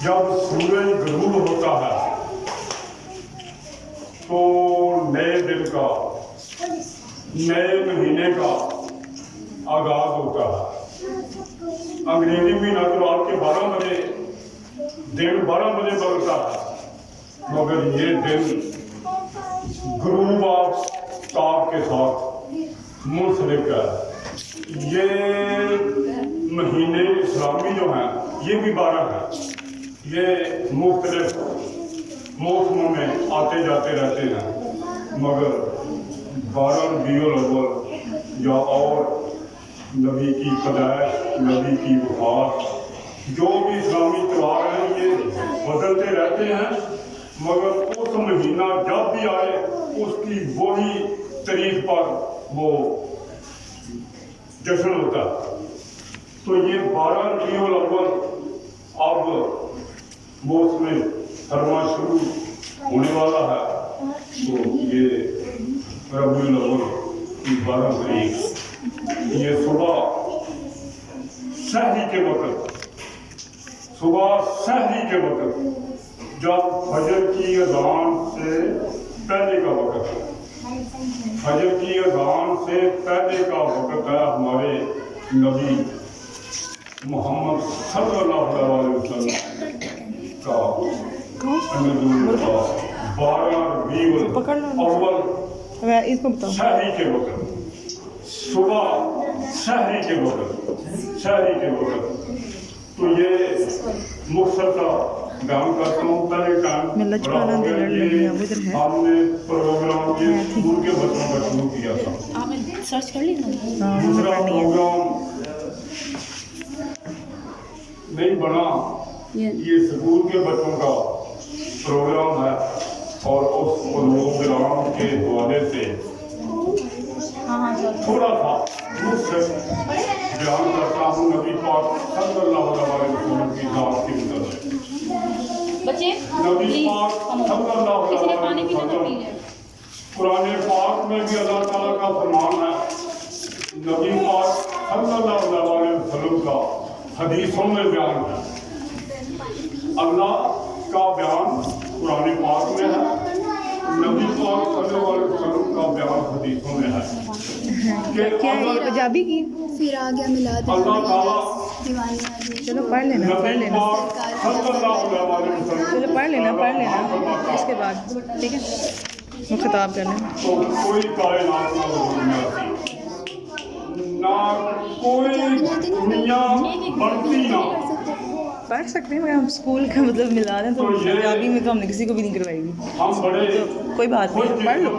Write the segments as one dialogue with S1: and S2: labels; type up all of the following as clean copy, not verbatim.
S1: जब सूरज गुरूब होता है तो नए दिन का, नए महीने का आगाज होता है। अंग्रेजी महीना तो रात के 12 बजे, दिन 12 बजे बनता है, मगर ये दिन गुरूब आफ्ताब के साथ मुंसलिक है। ये महीने इस्लामी जो हैं ये भी 12 हैं। ये मुख्तलिफ मौसमों में आते जाते रहते हैं, मगर 12 रबीउल अव्वल या और नबी की पैदाइश, नबी की वफात, जो भी इस्लामी त्योहार हैं ये बदलते रहते हैं, मगर उस महीना जब भी आए उसकी वही तारीख पर वो जश्न होता है। तो ये 12 रबीउल अव्वल अब वो उसमें फरमा शुरू होने वाला है। तो ये रबीउल अव्वल की 12 तारीख, ये सुबह सहरी के वक्त, सुबह सहरी के वक्त जब फजर की अज़ान से पहले का वक्त है, फजर की अज़ान से पहले का वक्त है हमारे नबी मोहम्मद सल्लल्लाहु अलैहि वसल्लम का 12 रबीउल अव्वल
S2: इसको बताओ
S1: सहरी के वक्त, सुबह सहरी के वक्त, सहरी के वक्त। तो ये मुख्तसर बयान करता हूँ। पहले टाइम हमने प्रोग्राम ये स्कूल के बच्चों का शुरू किया था।
S3: आपने सर्च कर ली ना?
S1: दूसरा प्रोग्राम नहीं बना, ये स्कूल के बच्चों का प्रोग्राम है और उस प्रोग्राम के हवाले से थोड़ा सा मुझसे बयान करता हूँ नबी पाक सल्लल्लाहु अलैहि वसल्लम की जात की मुताबिक।
S3: बच्चे
S1: नबी पाक सल्लल्लाहु
S3: किसी ने पानी
S1: अलैहि
S3: पीना तो पी
S1: वसल्लम,
S3: ले।
S1: कुरान पाक में भी अल्लाह ताला का फरमान है, नबी पाक सल्लल्लाहु अलैहि वसल्लम का हदीसों में बयान है। अल्लाह का बयान कुरान पाक में है, नबी पाक सल्लल्लाहु अलैहि वसल्लम का बयान हदीसों में है।
S2: क्या है ये पंजाबी की?
S4: फिर आ गया मिलाद
S1: अल्लाह ताला
S4: दीवानी आ गई।
S2: चलो पढ़ लेना, पढ़
S1: नबी
S2: लेना,
S1: पाक सल्लल्लाहु अलैहि वसल्लम,
S2: चलो पढ़ लेना, पढ़ लेना, इसके बाद ठीक है वो खिताब कर लेना।
S1: तो कोई कायनात ना वजूद में आती, ना कोई दुनिया बनती ना।
S2: पढ़ सकते हैं मगर हम स्कूल का मतलब मिला दें तो पंजाबी में तो हमने किसी को भी नहीं करवाएगी।
S1: हम बड़े
S2: तो कोई बात नहीं, पढ़ लो।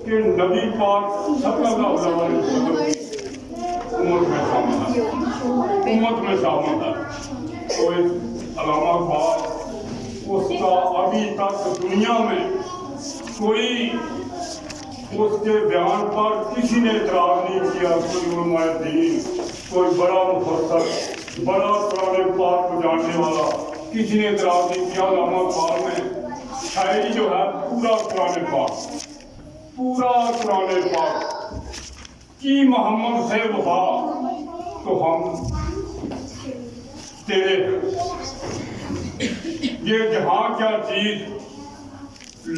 S1: कि नबी पाक सल्लल्लाहु अलैहि वसल्लम उम्मत में शामिल है, उम्मत में शामिल है। तो इस अलामा बात उसका अभी तक दुनिया में कोई उसके बयान पर किसी ने इतराज़ नहीं किया। कोई उलमाए दीन, कोई बड़ा मुफस्सिर, बड़ा कुरान पाक को जानने वाला, किसी ने इतराज़ नहीं किया। अलामा पाक में शायरी जो है पूरा कुरान पाक, पूरा कुरान पाक की मोहम्मद से वफा तो हम तेरे हैं। ये जहाँ क्या चीज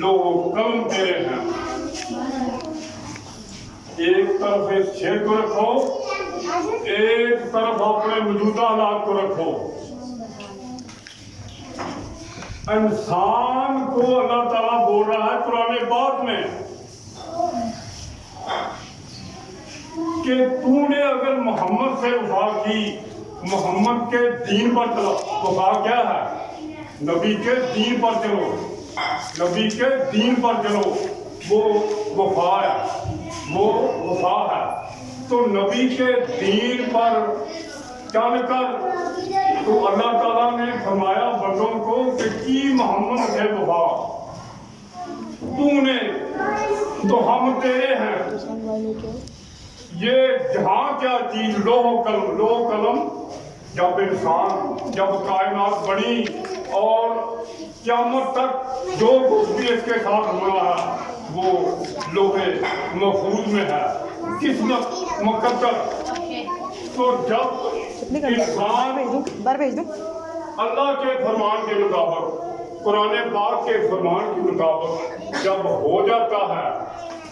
S1: लो कलम तेरे हैं। एक तरफ इस शेर को रखो, एक तरफ अपने मौजूदा हालात को रखो। इंसान को अल्लाह ताला बोल रहा है कुरान पाक में कि तूने अगर मोहम्मद से वफा की, मोहम्मद के दीन पर चलो। वफा क्या है? नबी के दीन पर चलो, नबी के दीन पर चलो, वो वफा है, वो वफा है। तो नबी के दीन पर चलकर तो अल्लाह ताला ने फरमाया बंदों को कि मोहम्मद से वफा तूने तो हम तेरे हैं। ये जहाँ क्या चीज लोह कलम जब इंसान, जब कायनात बनी और क़यामत तक जो कुछ भी इसके साथ हुआ है वो लोहे महफूज में है, किस्मत मुकद्दर। तो जब इंसान
S2: बाहर भेज दूं,
S1: اللہ کے فرمان کے مطابق، قرآن پاک کے فرمان کے مطابق جب ہو جاتا ہے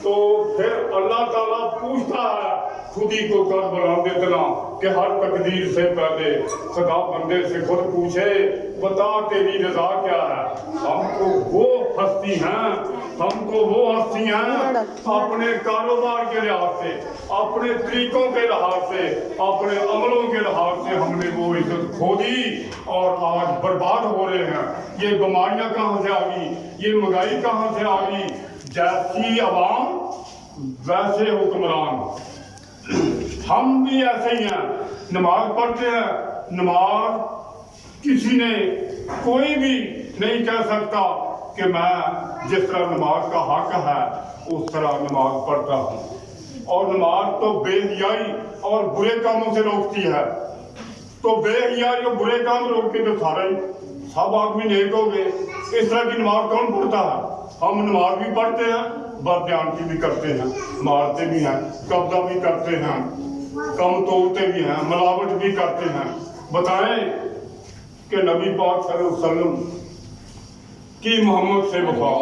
S1: تو پھر اللہ تعالیٰ پوچھتا ہے خود ہی کو کر بلند اتنا کہ ہر تقدیر سے پہلے خدا بندے سے خود پوچھے بتا تیری رضا کیا ہے. ہم کو وہ ہستی ہیں اپنے کاروبار کے لحاظ سے، اپنے طریقوں کے لحاظ سے، اپنے عملوں کے لحاظ سے ہم نے وہ عزت کھو دی اور آج برباد ہو رہے ہیں. یہ بیماریاں کہاں سے آ گئی، یہ مہنگائی کہاں سے آ گئی؟ جیسی عوام ویسے حکمران. ہم بھی ایسے ہی ہیں، نماز پڑھتے ہیں، نماز کسی نے کوئی بھی نہیں کہہ سکتا کہ میں جس طرح نماز کا حق ہے اس طرح نماز پڑھتا ہوں. اور نماز تو بے حیائی اور برے کاموں سے روکتی ہے. تو بے حیائی اور برے کام روک کے جو سارے سب آدمی نیک ہو گئے. اس طرح کی نماز کون پڑھتا ہے؟ ہم نماز بھی پڑھتے ہیں، بددیانتی بھی کرتے ہیں، مارتے بھی ہیں، قبضہ بھی کرتے ہیں، کم توڑتے بھی ہیں، ملاوٹ بھی کرتے ہیں. بتائیں کہ نبی پاک صلی اللہ علیہ وسلم کی محمد سے وفا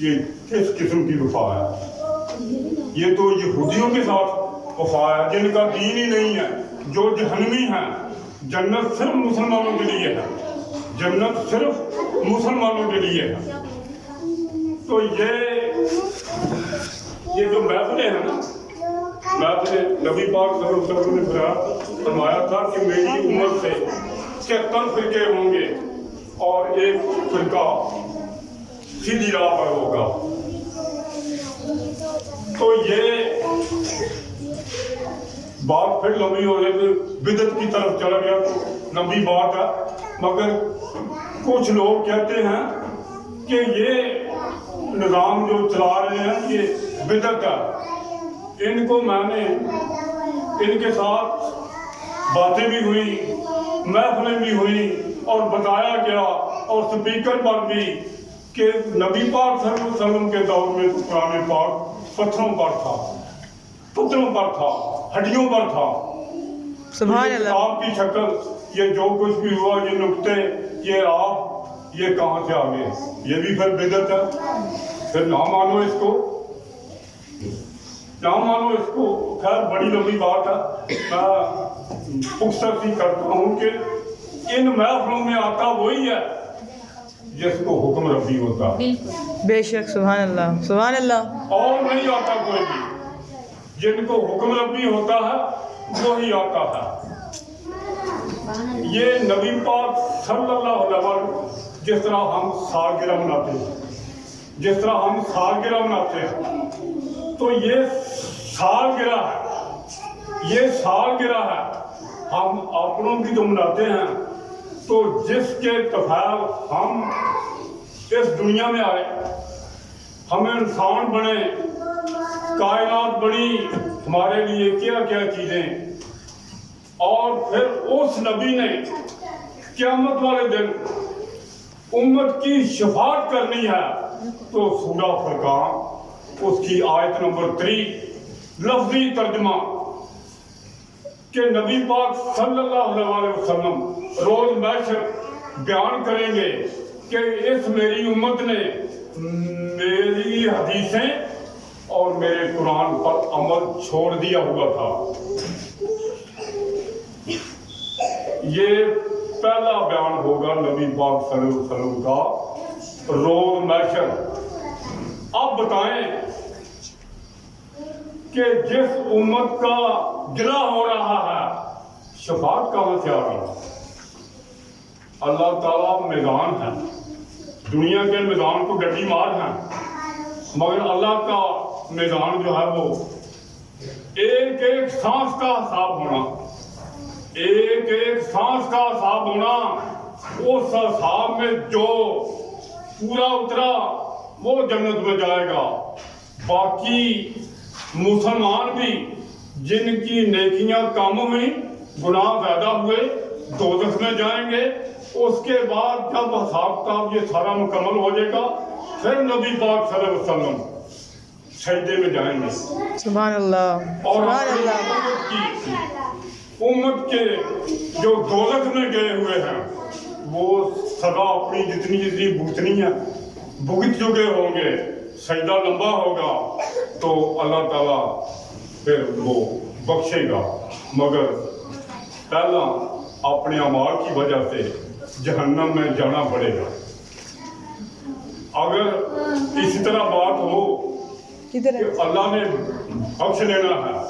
S1: یہ کس قسم کی وفا ہے؟ یہ تو یہودیوں کے ساتھ وفا ہے جن کا دین ہی نہیں ہے، جو جہنمی ہیں. جنت صرف مسلمانوں کے لیے ہے، جنت صرف مسلمانوں کے لیے ہے. تو یہ جو محفلیں ہیں نا، محفلیں نبی پاک صلی اللہ علیہ وسلم نے فرمایا تھا کہ میری امت سے 73 فرقے ہوں گے اور ایک فرقہ سیدھی راہ پر ہوگا. تو یہ بات پھر لمبی ہو رہی تھی، بدعت کی طرف چلا گیا تو لمبی بات ہے. مگر کچھ لوگ کہتے ہیں کہ یہ نظام جو چلا رہے ہیں یہ بدعت ہے. ان کو میں نے ان کے ساتھ باتیں بھی ہوئی، محفلیں بھی ہوئی اور بتایا گیا اور سپیکر پر بھی کہ نبی پاک صلی اللہ علیہ وسلم کے دور میں تو قرآن پاک پتھروں پر تھا، ہڈیوں پر تھا.
S2: سبحان اللہ.
S1: کتاب کی شکل، یہ جو کچھ بھی ہوا، یہ نقطے، یہ آپ، یہ کہاں سے آ گئے؟ یہ بھی پھر بدعت ہے. پھر نہ مانو اس کو، نہ مانو اس کو. خیر بڑی لمبی بات ہے. میں اکثر سی کرتا ہوں کہ ان محفلوں میں آتا وہی ہے جس کو حکم ربی ہوتا ہے.
S2: بے شک. سبحان اللہ، سبحان اللہ. اور
S1: نہیں آتا کوئی بھی. جن کو حکم ربی ہوتا ہے وہی آتا ہے. یہ نبی پاک صلی اللہ علیہ وسلم جس طرح ہم سالگرہ مناتے ہیں، جس طرح ہم سالگرہ مناتے ہیں، تو یہ سالگرہ ہے، یہ سالگرہ ہے. ہم اپنوں کی تو مناتے ہیں. تو جس کے تفعیل ہم اس دنیا میں آئے، ہم انسان بنے، کائنات بنی، ہمارے لیے کیا کیا چیزیں، اور پھر اس نبی نے قیامت والے دن امت کی شفاعت کرنی ہے. تو سورہ فرقان اس کی آیت نمبر 3 لفظی ترجمہ کہ نبی پاک صلی اللہ علیہ وسلم روز محشر بیان کریں گے کہ اس میری امت نے میری حدیثیں اور میرے قرآن پر عمل چھوڑ دیا ہوا تھا. یہ پہلا بیان ہوگا نبی پاک صلی اللہ علیہ وسلم کا روز محشر. اب بتائیں کہ جس امت کا گلہ ہو رہا ہے، شفاعت کہاں سے آ گئی؟ اللہ تعالیٰ میدان ہے، دنیا کے میدان کو ڈنڈی مار ہے، مگر اللہ کا میدان جو ہے وہ ایک ایک سانس کا حساب ہونا، ایک ایک سانس کا حساب ہونا. اس حساب میں جو پورا اترا وہ جنت میں جائے گا. باقی مسلمان بھی جن کی نیکیاں کم ہوئی، گناہ زیادہ ہوئے، دوزخ میں جائیں گے. اس کے بعد جب حساب کتاب یہ سارا مکمل ہو جائے گا، پھر نبی پاک صلی اللہ علیہ وسلم سجدے میں جائیں گے.
S2: سبحان اللہ،
S1: اور
S2: سبحان اللہ.
S1: امت کے جو دوزخ میں گئے ہوئے ہیں सदा अपनी जितनी जितनी भुगतनी है भुगत चुके होंगे, सजदा लंबा होगा तो अल्लाह ताला फिर वो बख्शेगा, मगर पहला अपने अमाल की वजह से जहन्नम में जाना पड़ेगा। अगर इसी तरह बात हो
S2: किधर
S1: कि
S2: है?
S1: अल्लाह ने बख्श लेना है